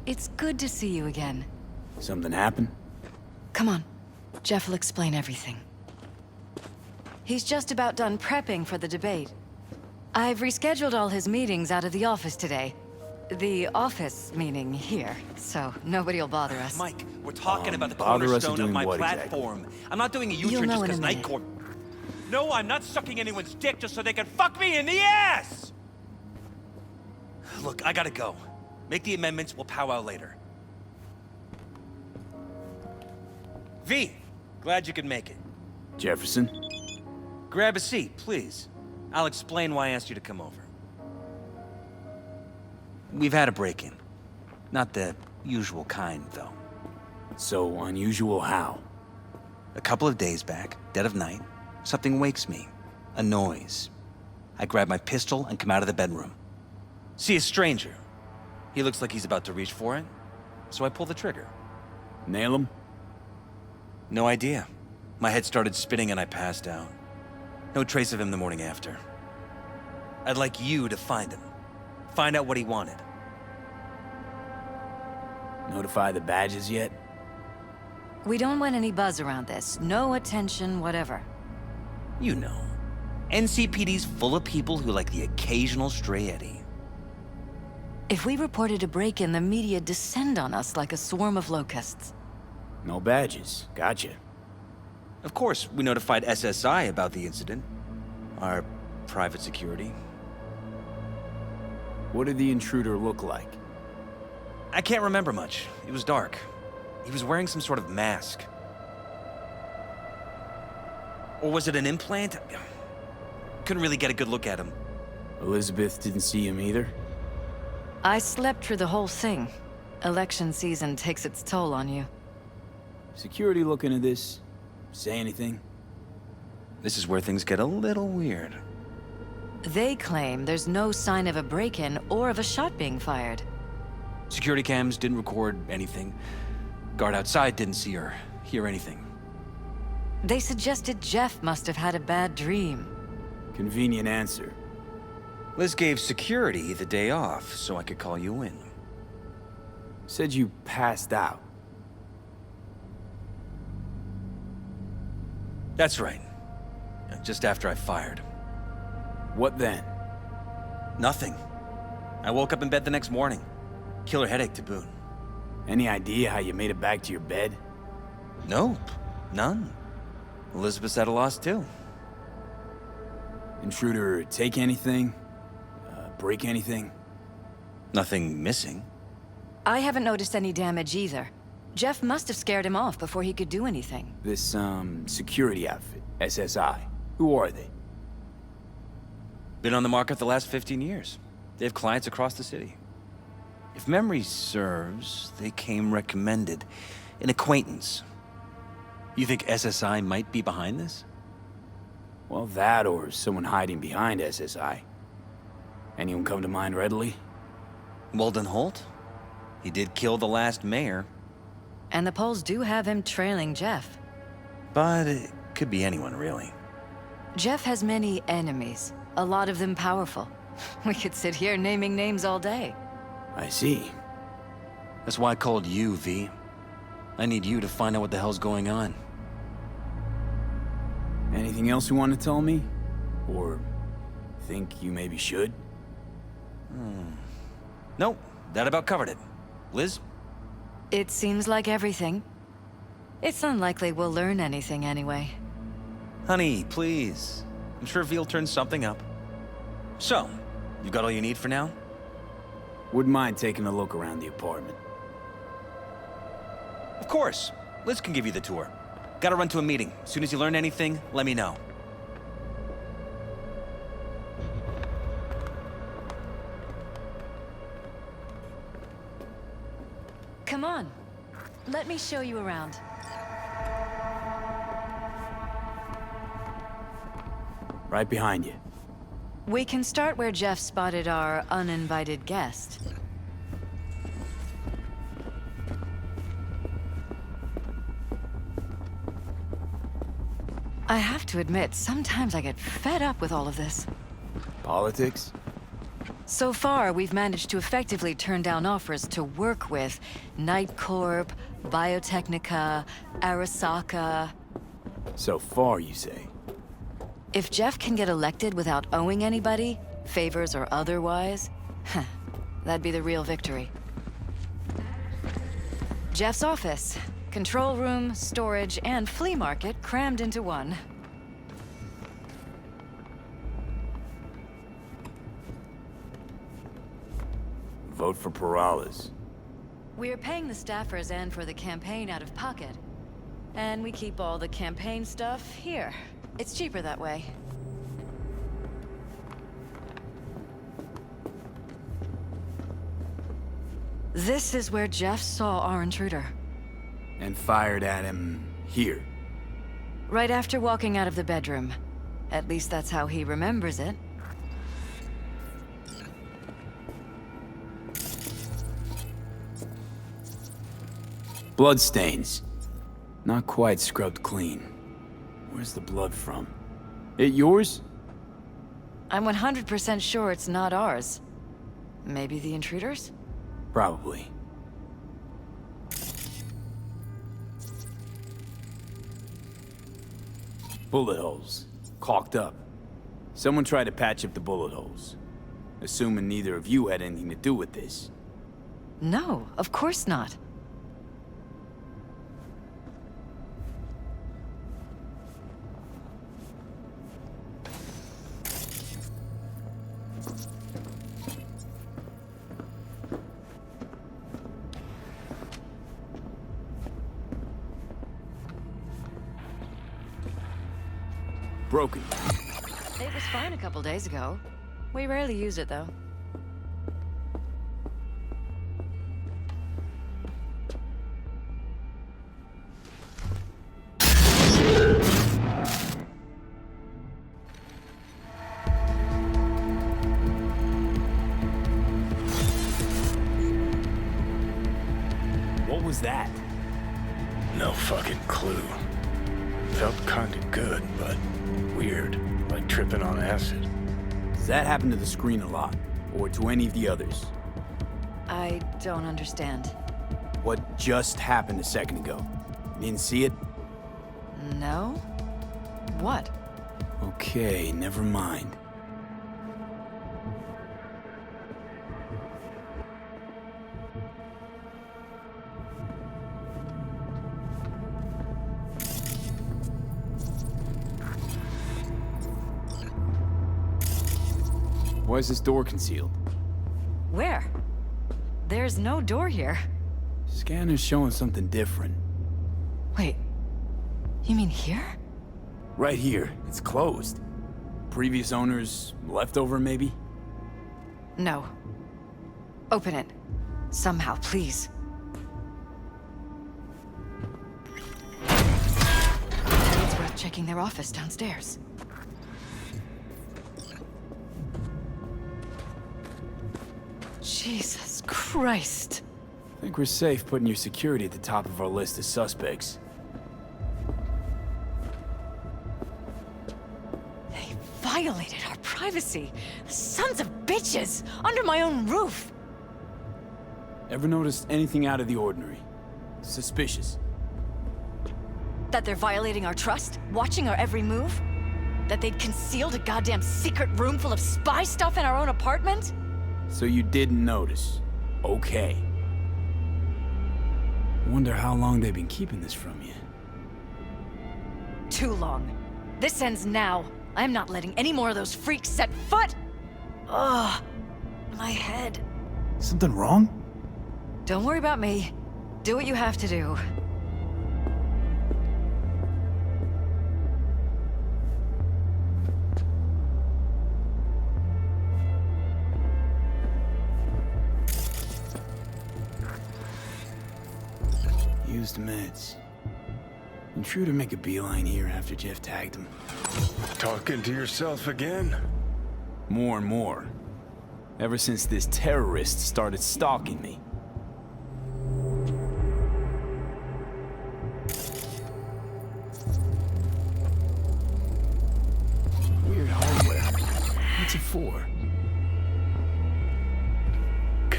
It's good to see you again. Something happened? Come on. Jeff will explain everything. He's just about done prepping for the debate. I've rescheduled all his meetings out of the office today. The office meaning here, so nobody'll bother us. Mike, we're talking about the bother us cornerstone of doing my what platform. exactly? I'm not doing a You'll U-turn know just in a because minute. Night Court... No, I'm not sucking anyone's dick just so they can fuck me in the ass! Look, I gotta go. Make the amendments, we'll powwow later. V, glad you could make it. Jefferson? Grab a seat, please. I'll explain why I asked you to come over. We've had a break-in. Not the usual kind, though. So unusual how? A couple of days back, dead of night, something wakes me. A noise. I grab my pistol and come out of the bedroom. See a stranger. He looks like he's about to reach for it, so I pull the trigger. Nail him? No idea. My head started spinning and I passed out. No trace of him the morning after. I'd like you to find him. Find out what he wanted. Notify the badges yet? We don't want any buzz around this. No attention, whatever. You know. NCPD's full of people who like the occasional stray eddy. If we reported a break-in, the media descend on us like a swarm of locusts. No badges. Gotcha. Of course, we notified SSI about the incident. Our private security. What did the intruder look like? I can't remember much. It was dark. He was wearing some sort of mask. Or was it an implant? Couldn't really get a good look at him. Elizabeth didn't see him either? I slept through the whole thing. Election season takes its toll on you. Security looking at this? Say anything? This is where things get a little weird. They claim there's no sign of a break-in or of a shot being fired. Security cams didn't record anything. Guard outside didn't see or hear anything. They suggested Jeff must have had a bad dream. Convenient answer. Liz gave security the day off so I could call you in. Said you passed out. That's right. Just after I fired. What then? Nothing. I woke up in bed the next morning. Killer headache to boot. Any idea how you made it back to your bed? Nope. None. Elizabeth's at a loss too. Intruder take anything? Break anything? Nothing missing. I haven't noticed any damage either. Jeff must have scared him off before he could do anything. This, security outfit, SSI. Who are they? Been on the market the last 15 years. They have clients across the city. If memory serves, they came recommended. An acquaintance. You think SSI might be behind this? Well, that or someone hiding behind SSI. Anyone come to mind readily? Walden Holt? He did kill the last mayor. And the polls do have him trailing Jeff. But it could be anyone, really. Jeff has many enemies, a lot of them powerful. We could sit here naming names all day. I see. That's why I called you, V. I need you to find out what the hell's going on. Anything else you want to tell me? Or think you maybe should? Nope, that about covered it. Liz? It seems like everything. It's unlikely we'll learn anything anyway. Honey, please. I'm sure V'll turn something up. So, you got all you need for now? Wouldn't mind taking a look around the apartment. Of course. Liz can give you the tour. Gotta run to a meeting. As soon as you learn anything, let me know. Come on. Let me show you around. Right behind you. We can start where Jeff spotted our uninvited guest. I have to admit, sometimes I get fed up with all of this. Politics? So far, we've managed to effectively turn down offers to work with Night Corp, Biotechnica, Arasaka. So far, you say? If Jeff can get elected without owing anybody, favors or otherwise, that'd be the real victory. Jeff's office. Control room, storage, and flea market crammed into one. Vote for Peralez. We're paying the staffers and for the campaign out of pocket. And we keep all the campaign stuff here. It's cheaper that way. This is where Jeff saw our intruder. And fired at him here. Right after walking out of the bedroom. At least that's how he remembers it. Bloodstains. Not quite scrubbed clean. Where's the blood from? It yours? I'm 100% sure it's not ours. Maybe the intruder's? Probably. Bullet holes. Caulked up. Someone tried to patch up the bullet holes. Assuming neither of you had anything to do with this. No, of course not. Broken. It was fine a couple days ago. We rarely use it, though. What was that? No fucking clue. Felt kinda good, but weird. Like tripping on acid. Does that happen to the screen a lot? Or to any of the others? I don't understand. What just happened a second ago? You didn't see it? No? What? Okay, never mind. Why is this door concealed? Where? There's no door here. Scanner's showing something different. Wait. You mean here? Right here. It's closed. Previous owners, leftover maybe? No. Open it. Somehow, please. It's worth checking their office downstairs. Jesus Christ. I think we're safe putting your security at the top of our list of suspects. They violated our privacy. Sons of bitches! Under my own roof! Ever noticed anything out of the ordinary? Suspicious? That they're violating our trust? Watching our every move? That they'd concealed a goddamn secret room full of spy stuff in our own apartment? So you didn't notice. Okay. Wonder how long they've been keeping this from you. Too long. This ends now. I'm not letting any more of those freaks set foot! Ugh. My head. Something wrong? Don't worry about me. Do what you have to do. Used meds. Intruder make a beeline here after Jeff tagged him. Talking to yourself again? More and more. Ever since this terrorist started stalking me. Weird hardware. What's it for?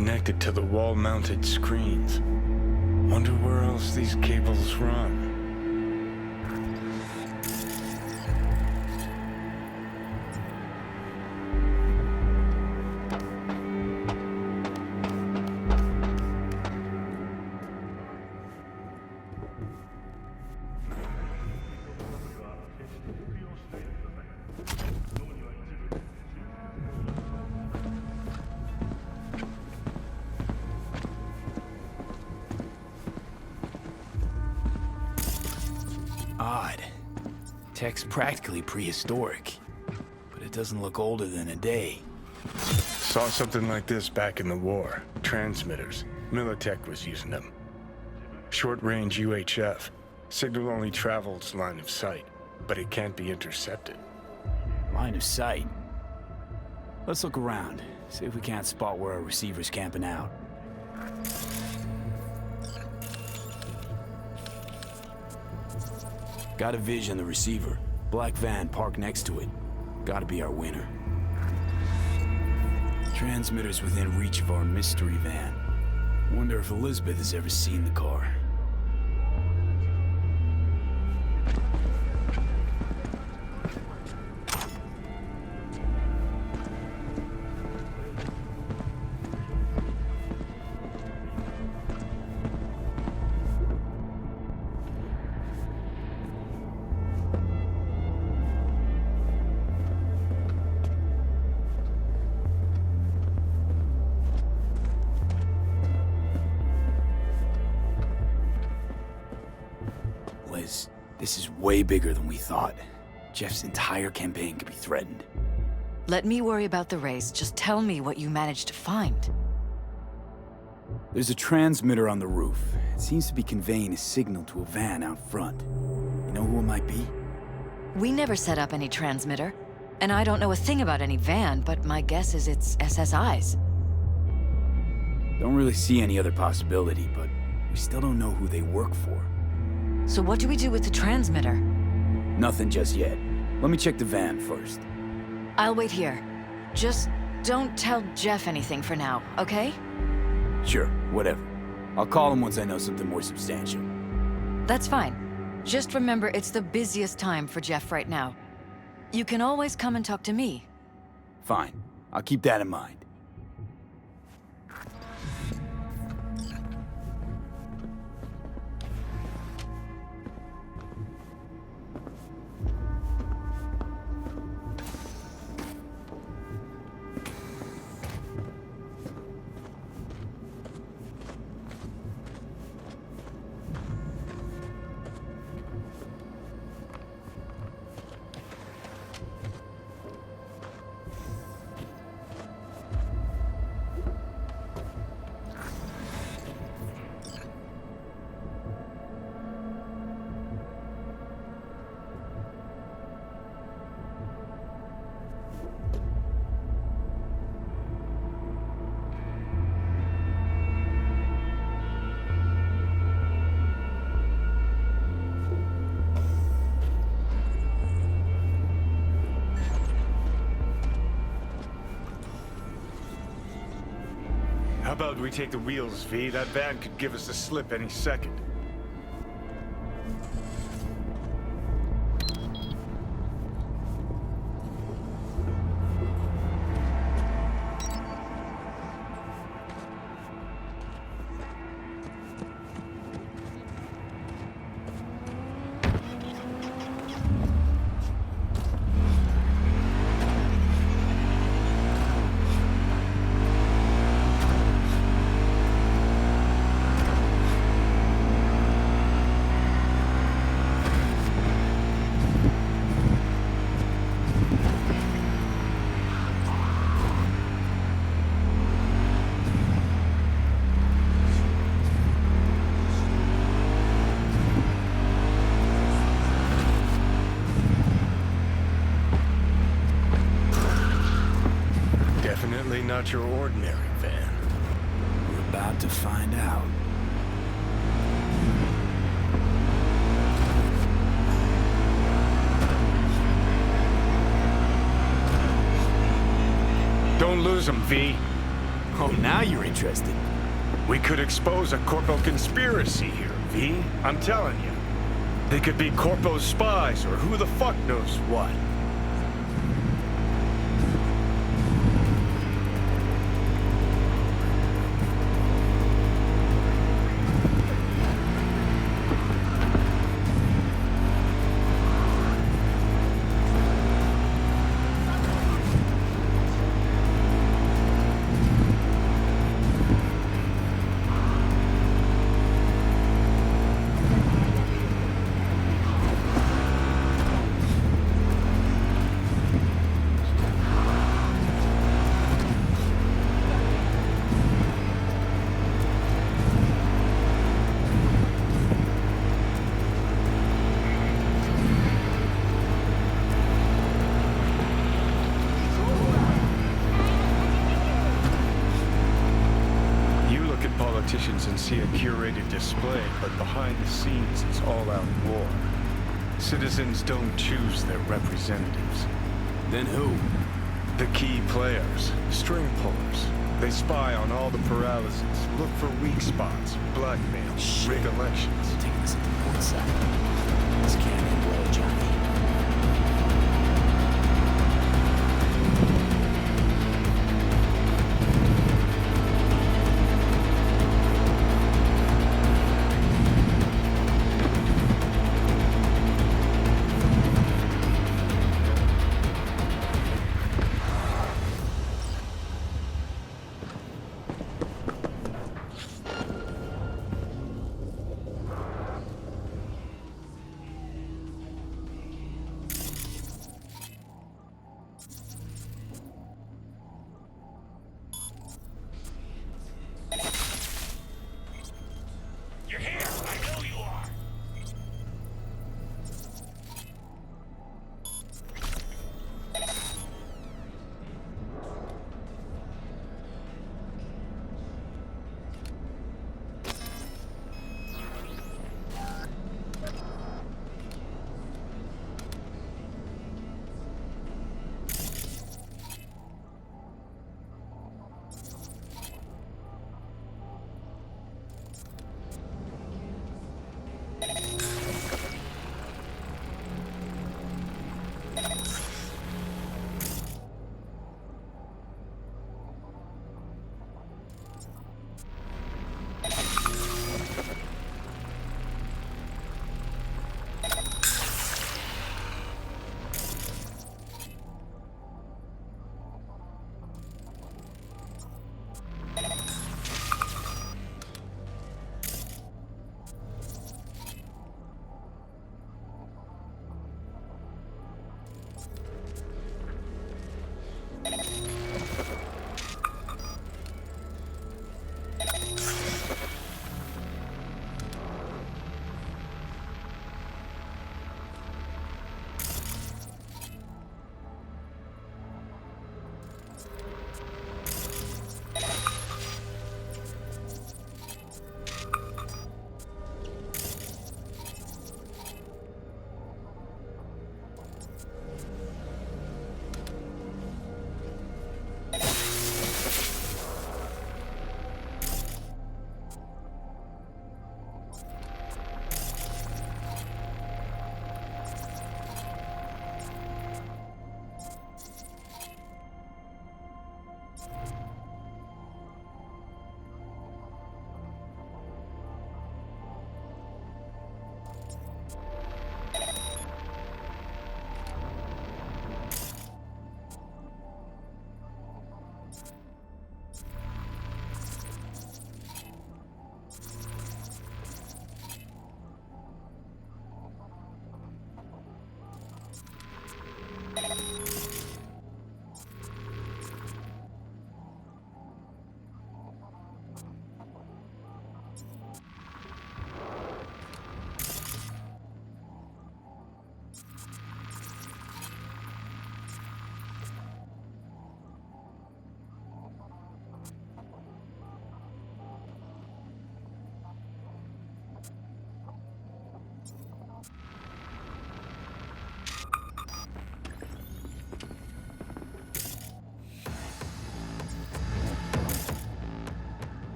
connected to the wall-mounted screens. Wonder where else these cables run. Odd. Tech's practically prehistoric, but it doesn't look older than a day. Saw something like this back in the war. Transmitters. Militech was using them. Short-range UHF. Signal only travels line of sight, but it can't be intercepted. Line of sight. Let's look around, see if we can't spot where our receiver's camping out. Got a vision, the receiver. Black van parked next to it. Gotta be our winner. Transmitter's within reach of our mystery van. Wonder if Elizabeth has ever seen the car. This is way bigger than we thought. Jeff's entire campaign could be threatened. Let me worry about the race. Just tell me what you managed to find. There's a transmitter on the roof. It seems to be conveying a signal to a van out front. You know who it might be? We never set up any transmitter, and I don't know a thing about any van, but my guess is it's SSI's. Don't really see any other possibility, but we still don't know who they work for. So what do we do with the transmitter? Nothing just yet. Let me check the van first. I'll wait here. Just don't tell Jeff anything for now, okay? Sure, whatever. I'll call him once I know something more substantial. That's fine. Just remember it's the busiest time for Jeff right now. You can always come and talk to me. Fine. I'll keep that in mind. How about we take the wheels, V? That van could give us a slip any second. Definitely not your ordinary van. We're about to find out. Don't lose him, V. Oh, now you're interested. We could expose a corpo conspiracy here, V. I'm telling you. They could be corpo spies or who the fuck knows what. Politicians and see a curated display, but behind the scenes it's all-out war. Citizens don't choose their representatives. Then who? The key players, string pullers. They spy on all the Peralezes, look for weak spots, blackmail, rig elections. Taking this at the port side. This can't end well, Johnny.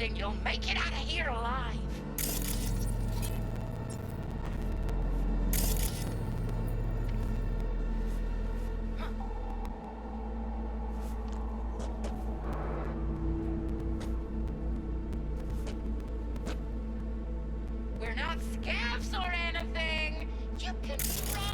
confident you'll make it out of here alive. We're not scavs or anything. You can trust us.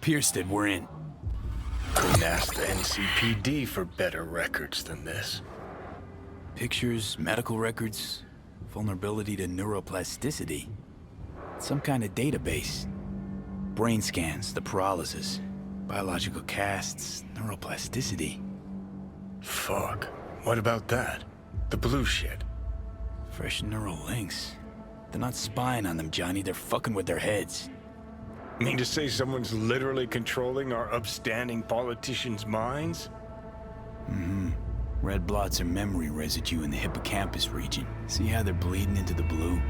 Piersted, we're in. Couldn't ask the NCPD for better records than this. Pictures, medical records, vulnerability to neuroplasticity. Some kind of database. Brain scans, the Peralez's, biological casts, neuroplasticity. Fuck. What about that? The blue shit. Fresh neural links. They're not spying on them, Johnny. They're fucking with their heads. Mean to say someone's literally controlling our upstanding politicians' minds? Mm-hmm. Red blots are memory residue in the hippocampus region. See how they're bleeding into the blue?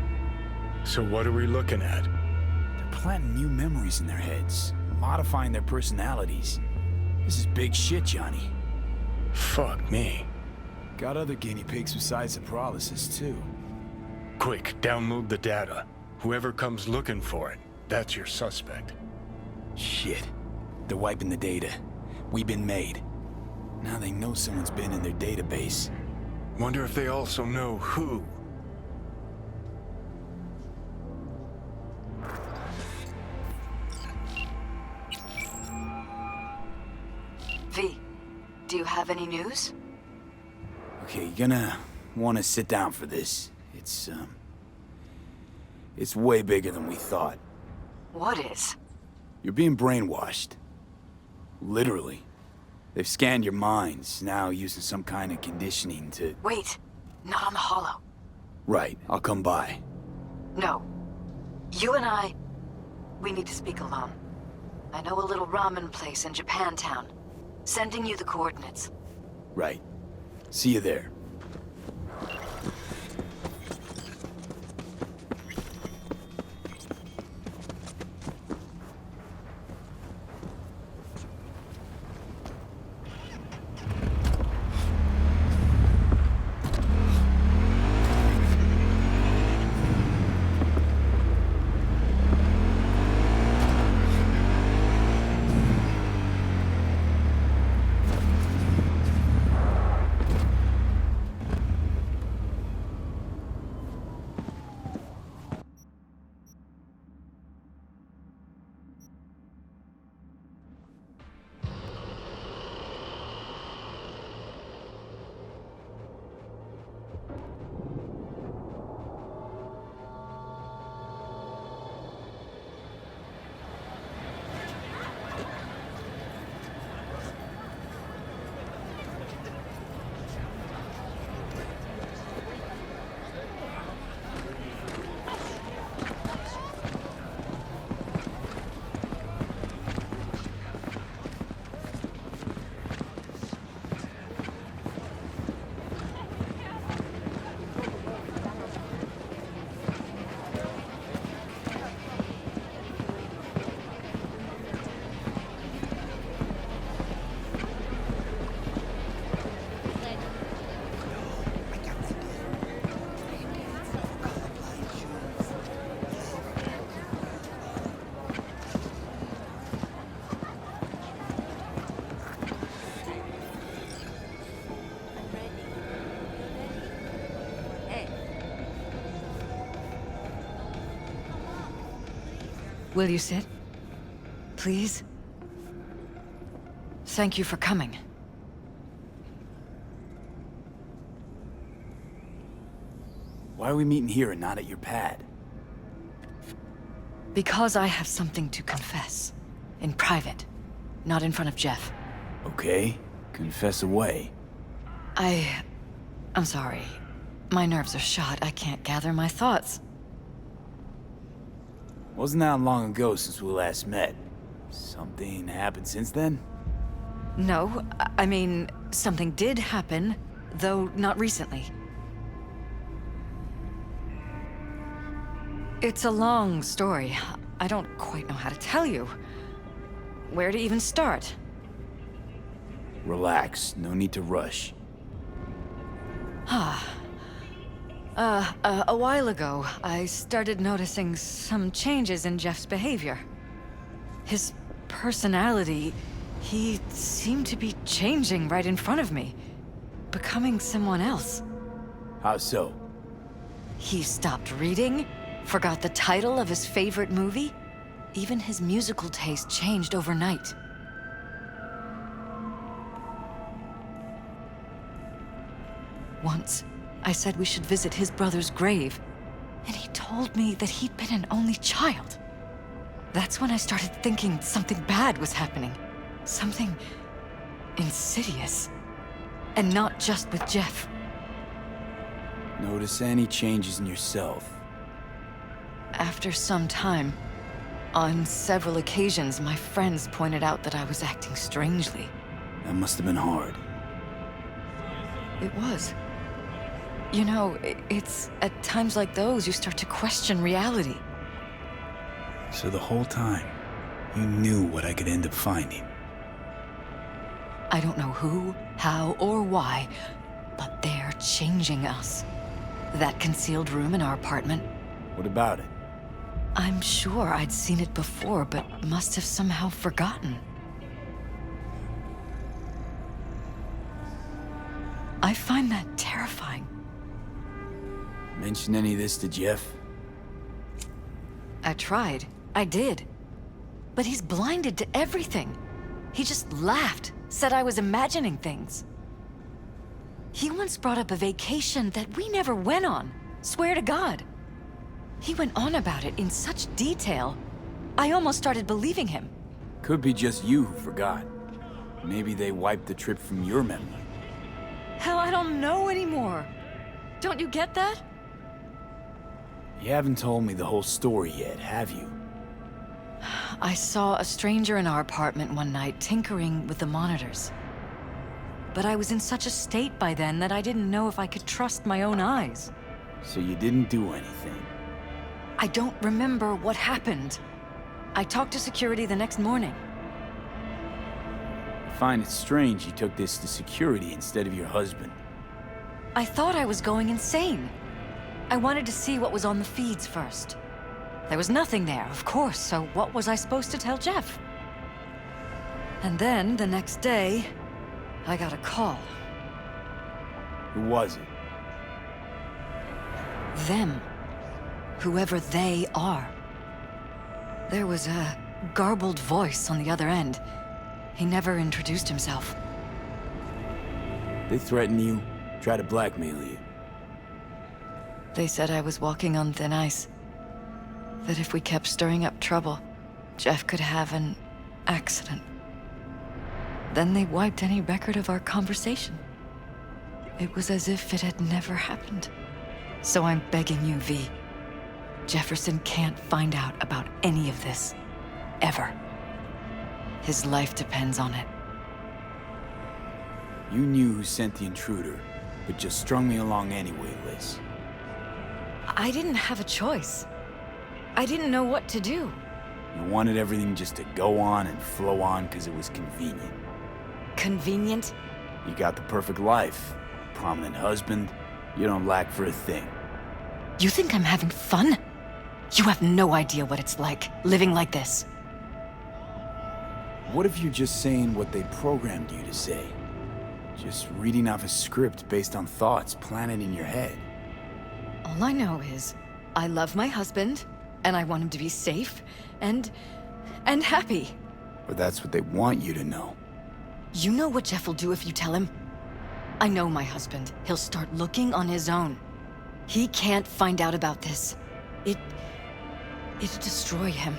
So what are we looking at? They're planting new memories in their heads, modifying their personalities. This is big shit, Johnny. Fuck me. Got other guinea pigs besides the Peralez's, too. Quick, download the data. Whoever comes looking for it, that's your suspect. Shit. They're wiping the data. We've been made. Now they know someone's been in their database. Wonder if they also know who. V, do you have any news? Okay, you're gonna want to sit down for this. It's way bigger than we thought. What is? You're being brainwashed. Literally. They've scanned your minds, now using some kind of conditioning to... Wait, not on the holo. Right, I'll come by. No. You and I, we need to speak alone. I know a little ramen place in Japantown. Sending you the coordinates. Right. See you there. Will you sit? Please? Thank you for coming. Why are we meeting here and not at your pad? Because I have something to confess. In private. Not in front of Jeff. Okay, confess away. I'm sorry. My nerves are shot. I can't gather my thoughts. Wasn't that long ago since we last met? Something happened since then? No, I mean, something did happen, though not recently. It's a long story. I don't quite know how to tell you. Where to even start? Relax, no need to rush. A while ago, I started noticing some changes in Jeff's behavior. His personality, he seemed to be changing right in front of me. Becoming someone else. How so? He stopped reading, forgot the title of his favorite movie. Even his musical taste changed overnight. Once, I said we should visit his brother's grave, and he told me that he'd been an only child. That's when I started thinking something bad was happening. Something insidious. And not just with Jeff. Notice any changes in yourself? After some time, on several occasions, my friends pointed out that I was acting strangely. That must have been hard. It was. You know, it's at times like those you start to question reality. So the whole time, you knew what I could end up finding. I don't know who, how, or why, but they're changing us. That concealed room in our apartment, What about it? I'm sure I'd seen it before, but must have somehow forgotten. I find that terrifying. Mention any of this to Jeff? I tried. I did. But he's blinded to everything. He just laughed, said I was imagining things. He once brought up a vacation that we never went on. Swear to God. He went on about it in such detail. I almost started believing him. Could be just you who forgot. Maybe they wiped the trip from your memory. Hell, I don't know anymore. Don't you get that? You haven't told me the whole story yet, have you? I saw a stranger in our apartment one night tinkering with the monitors. But I was in such a state by then that I didn't know if I could trust my own eyes. So you didn't do anything? I don't remember what happened. I talked to security the next morning. I find it strange you took this to security instead of your husband. I thought I was going insane. I wanted to see what was on the feeds first. There was nothing there, of course, so what was I supposed to tell Jeff? And then, the next day, I got a call. Who was it? Them. Whoever they are. There was a garbled voice on the other end. He never introduced himself. They threaten you, try to blackmail you. They said I was walking on thin ice. That if we kept stirring up trouble, Jeff could have an accident. Then they wiped any record of our conversation. It was as if it had never happened. So I'm begging you, V. Jefferson can't find out about any of this. Ever. His life depends on it. You knew who sent the intruder, but just strung me along anyway, Liz. I didn't have a choice. I didn't know what to do. You wanted everything just to go on and flow on because it was convenient. Convenient? You got the perfect life. Prominent husband. You don't lack for a thing. You think I'm having fun? You have no idea what it's like, living like this. What if you're just saying what they programmed you to say? Just reading off a script based on thoughts planted in your head. All I know is, I love my husband, And I want him to be safe and happy. But that's what they want you to know. You know what Jeff will do if you tell him? I know my husband. He'll start looking on his own. He can't find out about this. It'd destroy him.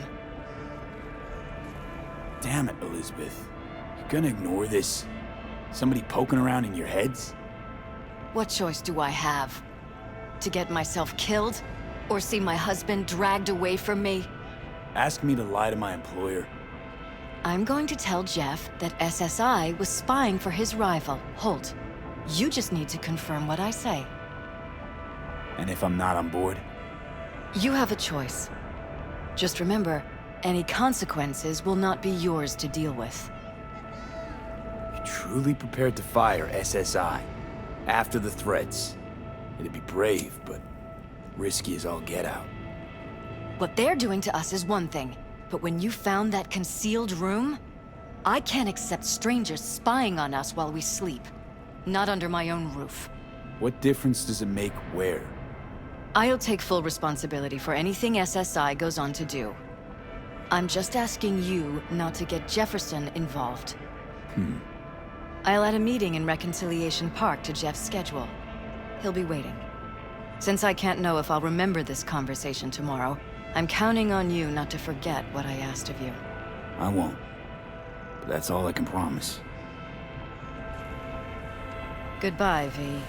Damn it, Elizabeth. You're gonna ignore this? Somebody poking around in your heads? What choice do I have? To get myself killed? Or see my husband dragged away from me? Ask me to lie to my employer. I'm going to tell Jeff that SSI was spying for his rival, Holt. You just need to confirm what I say. And if I'm not on board? You have a choice. Just remember, any consequences will not be yours to deal with. You're truly prepared to fire SSI after the threats. It'd be brave, but risky as all get out. What they're doing to us is one thing, but when you found that concealed room, I can't accept strangers spying on us while we sleep. Not under my own roof. What difference does it make where? I'll take full responsibility for anything SSI goes on to do. I'm just asking you not to get Jefferson involved. I'll add a meeting in Reconciliation Park to Jeff's schedule. He'll be waiting. Since I can't know if I'll remember this conversation tomorrow, I'm counting on you not to forget what I asked of you. I won't. But that's all I can promise. Goodbye, V.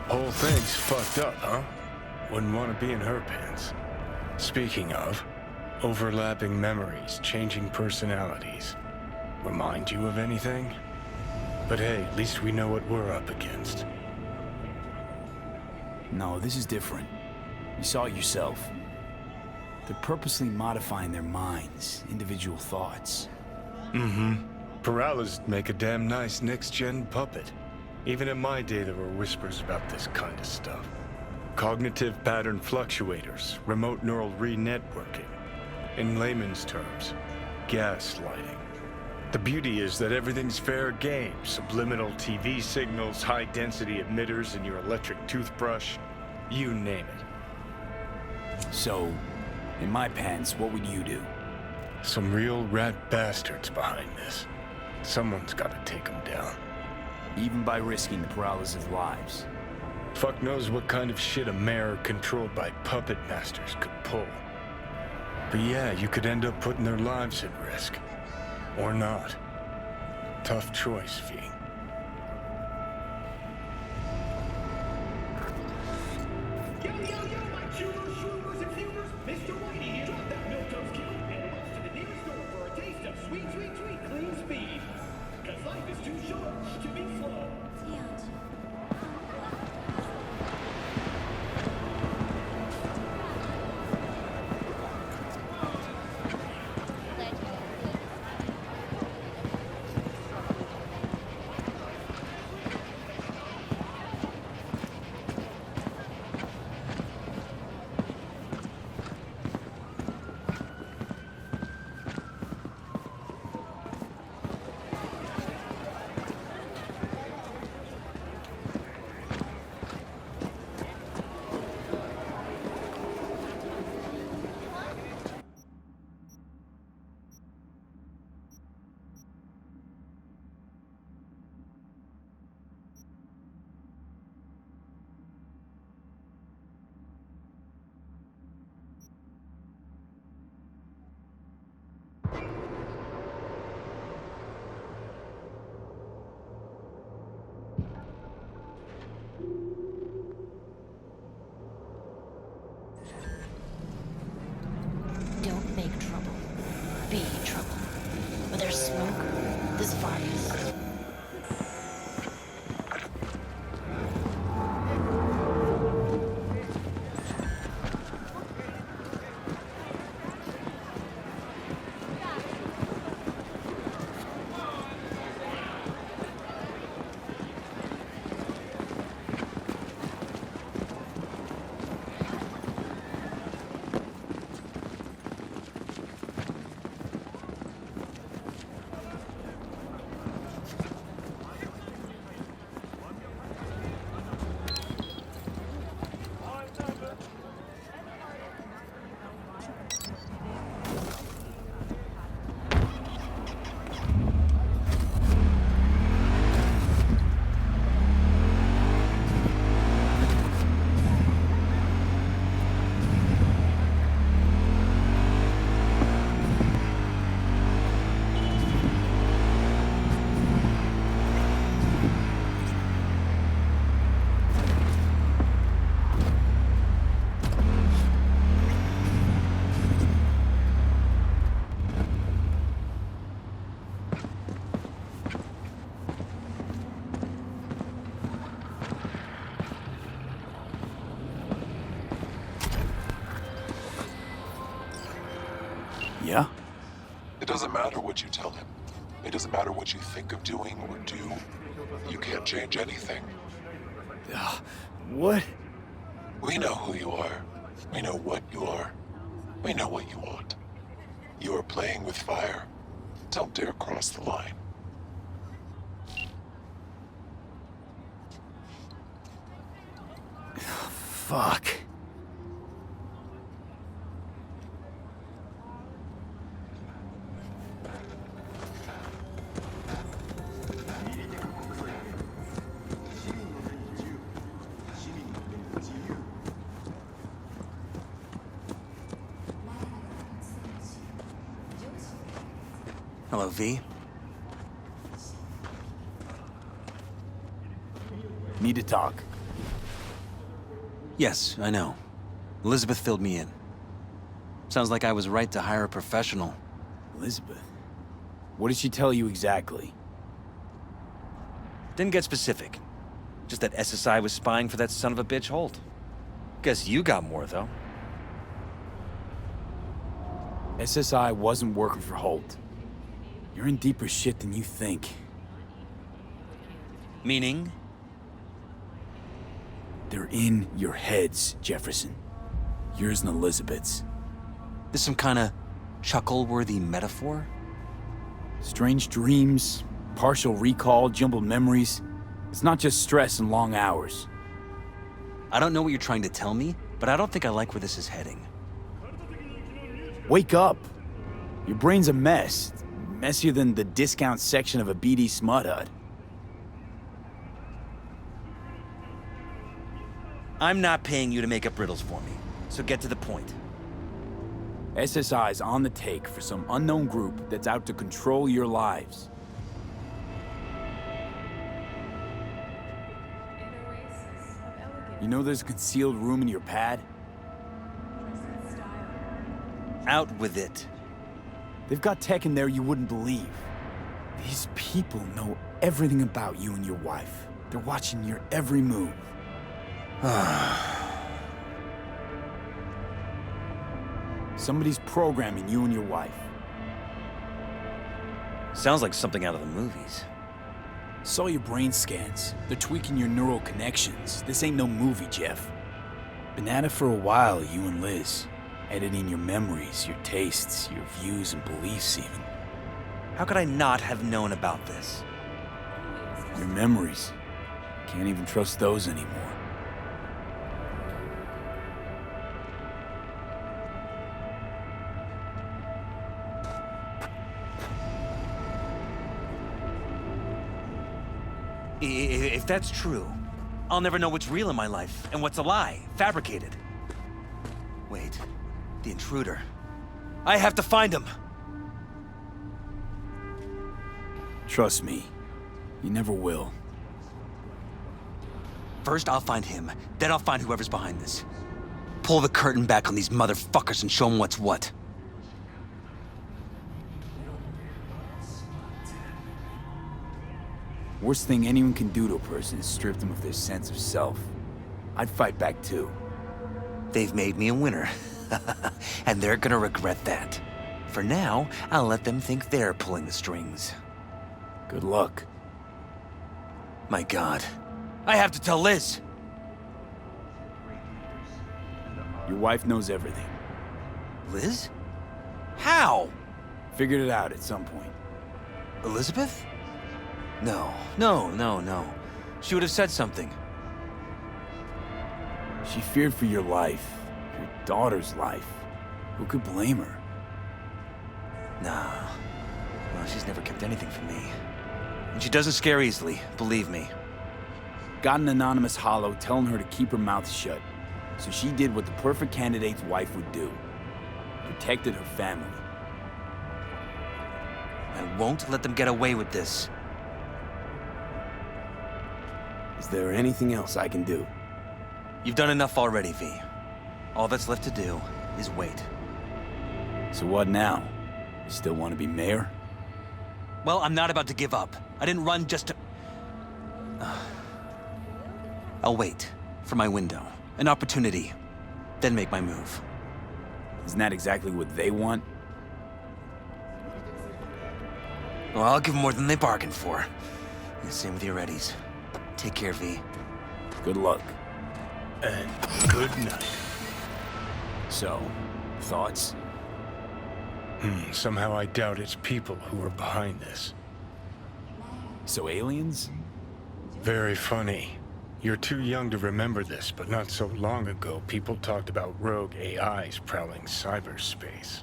Whole thing's fucked up, huh? Wouldn't want to be in her pants. Speaking of, overlapping memories, changing personalities. Remind you of anything? But hey, at least we know what we're up against. No, this is different. You saw it yourself. They're purposely modifying their minds, individual thoughts. Peralez make a damn nice next-gen puppet. Even in my day, there were whispers about this kind of stuff. Cognitive pattern fluctuators, remote neural re-networking. In layman's terms, gaslighting. The beauty is that everything's fair game. Subliminal TV signals, high-density emitters in your electric toothbrush. You name it. So, in my pants, what would you do? Some real rat bastards behind this. Someone's gotta take them down. Even by risking the Peralez's lives. Fuck knows what kind of shit a mayor controlled by puppet masters could pull. But yeah, you could end up putting their lives at risk. Or not. Tough choice, V. Yo, my shooters, shooters, and shooters! Mr. Whitey here! Drop that milk-toast kid and rush to the nearest store for a taste of sweet, clean speed. 'Cause life is too short to be slow. Don't make trouble. Be trouble. Where there's smoke, there's fires. matter what you tell him. It doesn't matter what you think of doing or do. You can't change anything. What? We know who you are. We know what you are. We know what you want. You are playing with fire. Don't dare cross the line. Fuck. Hello, V. Need to talk. Yes, I know. Elizabeth filled me in. Sounds like I was right to hire a professional. Elizabeth? What did she tell you exactly? Didn't get specific. Just that SSI was spying for that son of a bitch Holt. Guess you got more, though. SSI wasn't working for Holt. You're in deeper shit than you think. Meaning? They're in your heads, Jefferson. Yours and Elizabeth's. This some kind of chuckle-worthy metaphor? Strange dreams, partial recall, jumbled memories. It's not just stress and long hours. I don't know what you're trying to tell me, but I don't think I like where this is heading. Wake up! Your brain's a mess. Messier than the discount section of a BD smut hut. I'm not paying you to make up riddles for me, so get to the point. SSI's on the take for some unknown group that's out to control your lives. You know there's a concealed room in your pad? Out with it. They've got tech in there you wouldn't believe. These people know everything about you and your wife. They're watching your every move. Somebody's programming you and your wife. Sounds like something out of the movies. Saw your brain scans. They're tweaking your neural connections. This ain't no movie, Jeff. Been at it for a while, you and Liz. Editing your memories, your tastes, your views and beliefs even. How could I not have known about this? Your memories. Can't even trust those anymore. If that's true, I'll never know what's real in my life and what's a lie, fabricated. Wait, the intruder. I have to find him! Trust me, you never will. First I'll find him, then I'll find whoever's behind this. Pull the curtain back on these motherfuckers and show them what's what. Worst thing anyone can do to a person is strip them of their sense of self. I'd fight back too. They've made me a winner. And they're gonna regret that. For now, I'll let them think they're pulling the strings. Good luck. My God. I have to tell Liz! Your wife knows everything. Liz? How? Figured it out at some point. Elizabeth? No. She would have said something. She feared for your life. Your daughter's life. Who could blame her? Nah. Well, she's never kept anything from me. And she doesn't scare easily, believe me. Got an anonymous holo telling her to keep her mouth shut. So she did what the perfect candidate's wife would do. Protected her family. I won't let them get away with this. Is there anything else I can do? You've done enough already, V. All that's left to do is wait. So what now? You still want to be mayor? Well, I'm not about to give up. I didn't run just to... I'll wait for my window, an opportunity, then make my move. Isn't that exactly what they want? Well, I'll give them more than they bargained for. And same with your Eddies. Take care, V. Good luck. And good night. So, thoughts? Somehow I doubt it's people who are behind this. So aliens? Very funny. You're too young to remember this, but not so long ago, people talked about rogue AIs prowling cyberspace.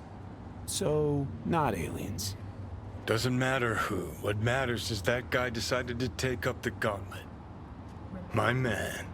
So, not aliens. Doesn't matter who. What matters is that guy decided to take up the gauntlet. My man